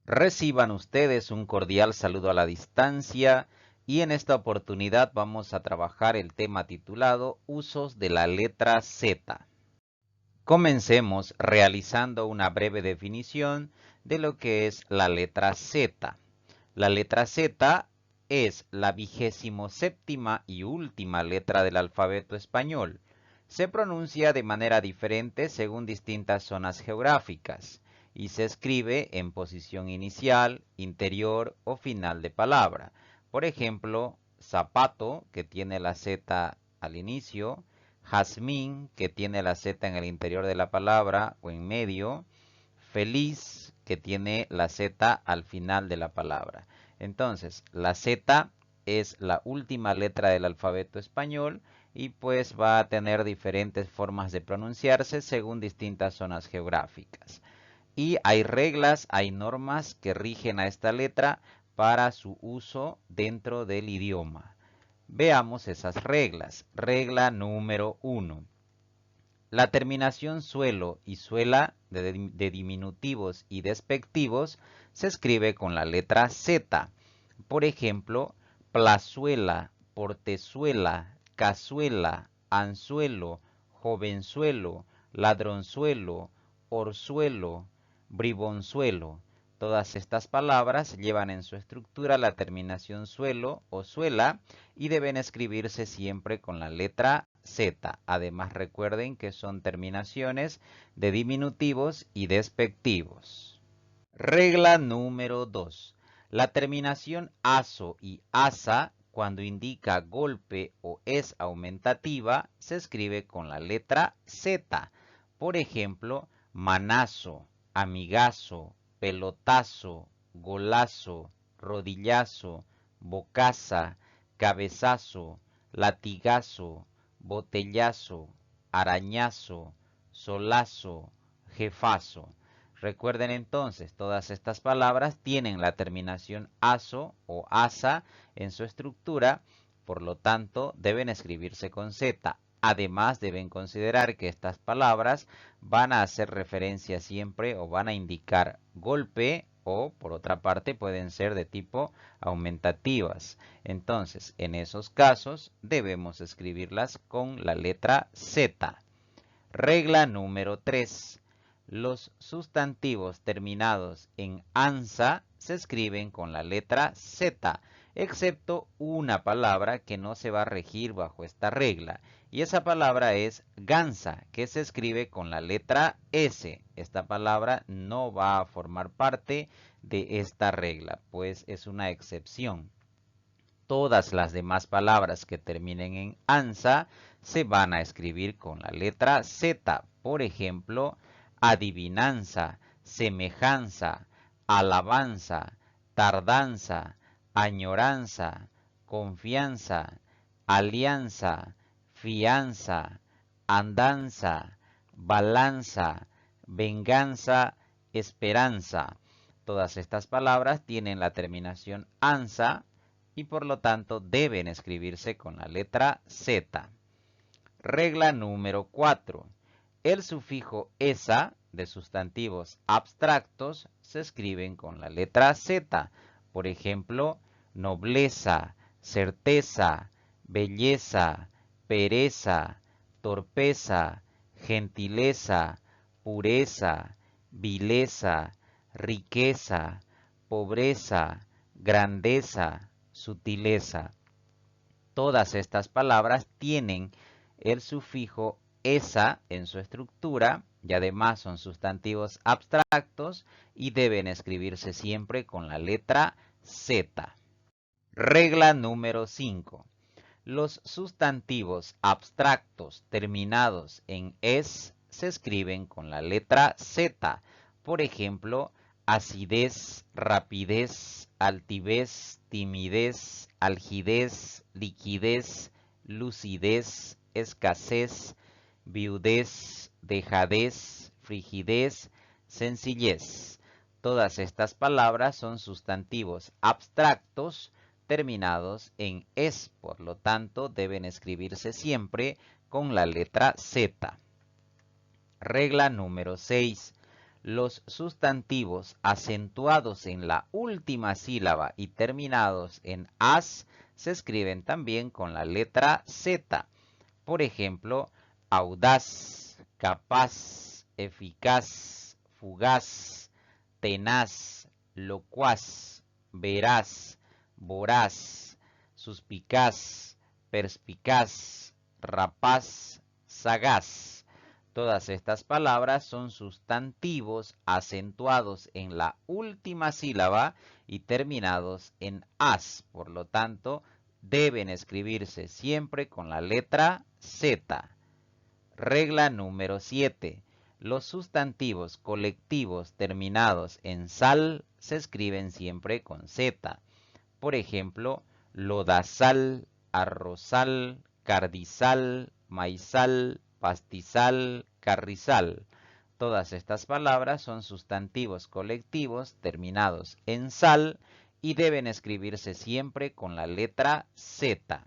Reciban ustedes un cordial saludo a la distancia y en esta oportunidad vamos a trabajar el tema titulado Usos de la letra Z. Comencemos realizando una breve definición de lo que es la letra Z. La letra Z es la 27ª y última letra del alfabeto español. Se pronuncia de manera diferente según distintas zonas geográficas y se escribe en posición inicial, interior o final de palabra. Por ejemplo, zapato, que tiene la Z al inicio, jazmín, que tiene la Z en el interior de la palabra o en medio, feliz, que tiene la Z al final de la palabra. Entonces, la Z es la última letra del alfabeto español y pues va a tener diferentes formas de pronunciarse según distintas zonas geográficas. Y hay reglas, hay normas que rigen a esta letra para su uso dentro del idioma. Veamos esas reglas. Regla número 1. La terminación suelo y suela de diminutivos y despectivos se escribe con la letra Z. Por ejemplo, plazuela, portezuela, cazuela, anzuelo, jovenzuelo, ladronzuelo, orzuelo, bribonzuelo. Todas estas palabras llevan en su estructura la terminación suelo o suela y deben escribirse siempre con la letra Z. Además, recuerden que son terminaciones de diminutivos y despectivos. Regla número 2. La terminación aso y asa, cuando indica golpe o es aumentativa, se escribe con la letra Z. Por ejemplo, manazo, amigazo, pelotazo, golazo, rodillazo, bocaza, cabezazo, latigazo, botellazo, arañazo, solazo, jefazo. Recuerden entonces, todas estas palabras tienen la terminación aso o asa en su estructura, por lo tanto deben escribirse con Z. Además deben considerar que estas palabras van a hacer referencia siempre o van a indicar golpe o por otra parte pueden ser de tipo aumentativas. Entonces, en esos casos debemos escribirlas con la letra Z. Regla número 3. Los sustantivos terminados en ansa se escriben con la letra Z, excepto una palabra que no se va a regir bajo esta regla. Y esa palabra es gansa, que se escribe con la letra S. Esta palabra no va a formar parte de esta regla, pues es una excepción. Todas las demás palabras que terminen en ansa se van a escribir con la letra Z. Por ejemplo, adivinanza, semejanza, alabanza, tardanza, añoranza, confianza, alianza, fianza, andanza, balanza, venganza, esperanza. Todas estas palabras tienen la terminación ansa y por lo tanto deben escribirse con la letra Z. Regla número 4. El sufijo esa de sustantivos abstractos se escriben con la letra Z. Por ejemplo, nobleza, certeza, belleza, pereza, torpeza, gentileza, pureza, vileza, riqueza, pobreza, grandeza, sutileza. Todas estas palabras tienen el sufijo esa en su estructura y además son sustantivos abstractos y deben escribirse siempre con la letra Z. Regla número 5. Los sustantivos abstractos terminados en es se escriben con la letra Z. Por ejemplo, acidez, rapidez, altivez, timidez, algidez, liquidez, lucidez, escasez, viudez, dejadez, frigidez, sencillez. Todas estas palabras son sustantivos abstractos terminados en es, por lo tanto deben escribirse siempre con la letra Z. Regla número 6. Los sustantivos acentuados en la última sílaba y terminados en as se escriben también con la letra Z. Por ejemplo, audaz, capaz, eficaz, fugaz, tenaz, locuaz, veraz, voraz, suspicaz, perspicaz, rapaz, sagaz. Todas estas palabras son sustantivos acentuados en la última sílaba y terminados en as. Por lo tanto, deben escribirse siempre con la letra Z. Regla número 7. Los sustantivos colectivos terminados en sal se escriben siempre con Z. Por ejemplo, lodazal, arrozal, cardizal, maizal, pastizal, carrizal. Todas estas palabras son sustantivos colectivos terminados en sal y deben escribirse siempre con la letra Z.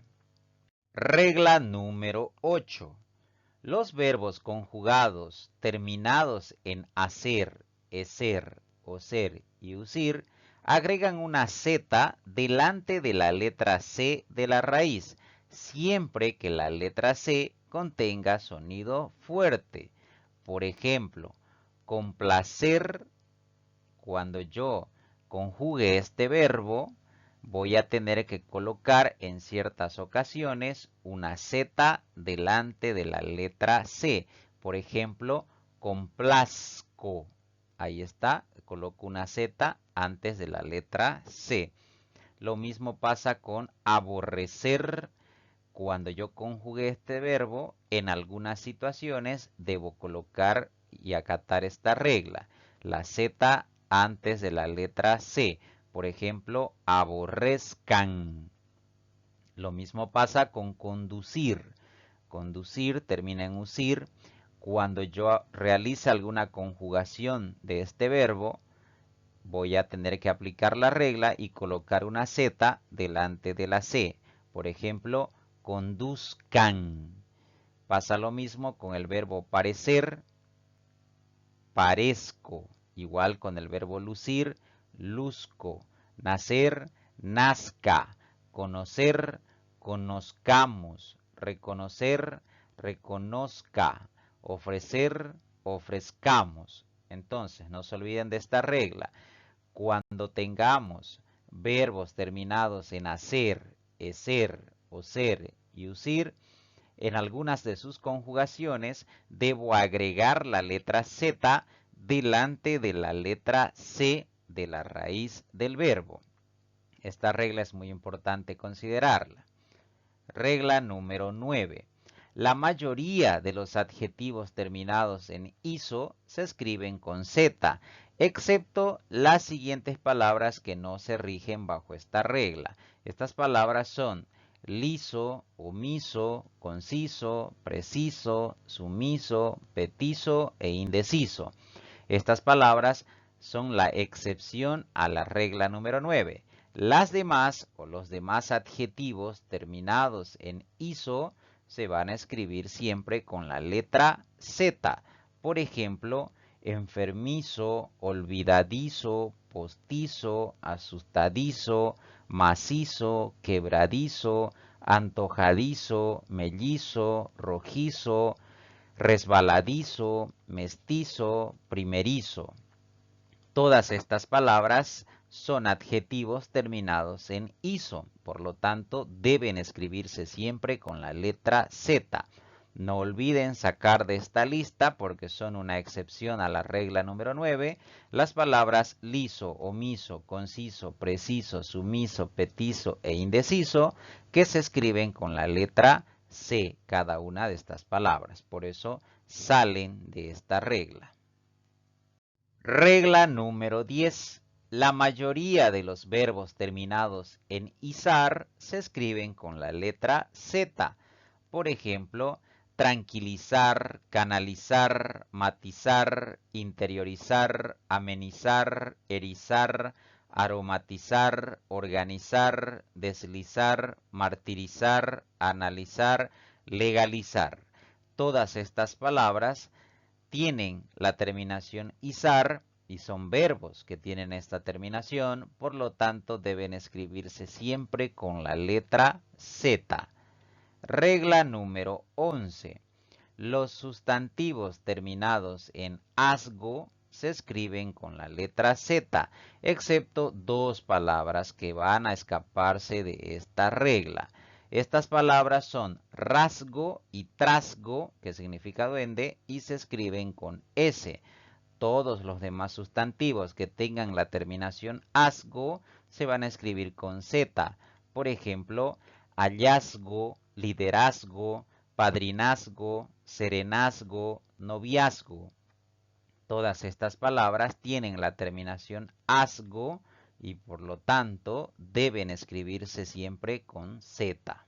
Regla número 8. Los verbos conjugados terminados en hacer, eser, oser y usir agregan una Z delante de la letra C de la raíz, siempre que la letra C contenga sonido fuerte. Por ejemplo, complacer, cuando yo conjugue este verbo, voy a tener que colocar en ciertas ocasiones una Z delante de la letra C. Por ejemplo, complazco. Ahí está, coloco una Z antes de la letra C. Lo mismo pasa con aborrecer. Cuando yo conjugue este verbo, en algunas situaciones debo colocar y acatar esta regla. La Z antes de la letra C. Por ejemplo, aborrezcan. Lo mismo pasa con conducir. Conducir termina en usir. Cuando yo realice alguna conjugación de este verbo, voy a tener que aplicar la regla y colocar una Z delante de la C. Por ejemplo, conduzcan. Pasa lo mismo con el verbo parecer, parezco. Igual con el verbo lucir, luzco. Nacer, nazca. Conocer, conozcamos. Reconocer, reconozca. Ofrecer, ofrezcamos. Entonces, no se olviden de esta regla. Cuando tengamos verbos terminados en hacer, eser, oser y usir, en algunas de sus conjugaciones debo agregar la letra Z delante de la letra C de la raíz del verbo. Esta regla es muy importante considerarla. Regla número 9. La mayoría de los adjetivos terminados en iso se escriben con Z, excepto las siguientes palabras que no se rigen bajo esta regla. Estas palabras son liso, omiso, conciso, preciso, sumiso, petizo e indeciso. Estas palabras son la excepción a la regla número 9. Las demás o los demás adjetivos terminados en iso se van a escribir siempre con la letra Z. Por ejemplo, enfermizo, olvidadizo, postizo, asustadizo, macizo, quebradizo, antojadizo, mellizo, rojizo, resbaladizo, mestizo, primerizo. Todas estas palabras son adjetivos terminados en iso, por lo tanto deben escribirse siempre con la letra Z. No olviden sacar de esta lista, porque son una excepción a la regla número 9, las palabras liso, omiso, conciso, preciso, sumiso, petizo e indeciso, que se escriben con la letra C, cada una de estas palabras. Por eso salen de esta regla. Regla número 10. La mayoría de los verbos terminados en izar se escriben con la letra Z. Por ejemplo, tranquilizar, canalizar, matizar, interiorizar, amenizar, erizar, aromatizar, organizar, deslizar, martirizar, analizar, legalizar. Todas estas palabras tienen la terminación izar y son verbos que tienen esta terminación, por lo tanto deben escribirse siempre con la letra Z. Regla número 11. Los sustantivos terminados en asgo se escriben con la letra Z, excepto dos palabras que van a escaparse de esta regla. Estas palabras son rasgo y trasgo, que significa duende, y se escriben con S. Todos los demás sustantivos que tengan la terminación asgo se van a escribir con Z. Por ejemplo, hallazgo, liderazgo, padrinazgo, serenazgo, noviazgo. Todas estas palabras tienen la terminación asgo y por lo tanto deben escribirse siempre con Z.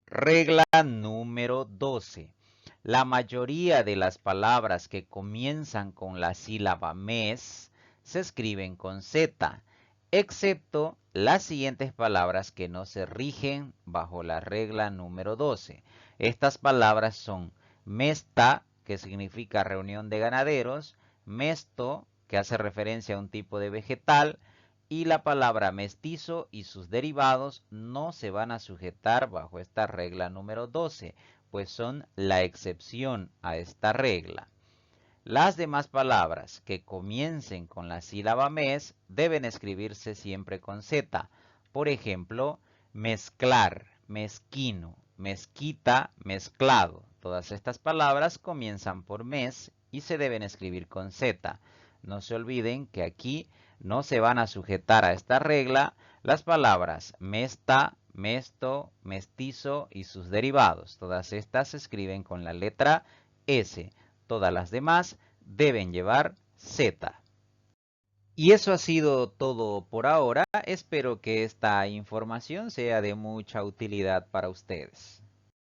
Regla número 12. La mayoría de las palabras que comienzan con la sílaba mes se escriben con Z, excepto las siguientes palabras que no se rigen bajo la regla número 12. Estas palabras son mesta, que significa reunión de ganaderos, mesto, que hace referencia a un tipo de vegetal, y la palabra mestizo y sus derivados no se van a sujetar bajo esta regla número 12, pues son la excepción a esta regla. Las demás palabras que comiencen con la sílaba mes deben escribirse siempre con Z. Por ejemplo, mezclar, mezquino, mezquita, mezclado. Todas estas palabras comienzan por mes y se deben escribir con Z. No se olviden que aquí no se van a sujetar a esta regla las palabras mesta, mesto, mestizo y sus derivados. Todas estas se escriben con la letra S. Todas las demás deben llevar Z. Y eso ha sido todo por ahora. Espero que esta información sea de mucha utilidad para ustedes.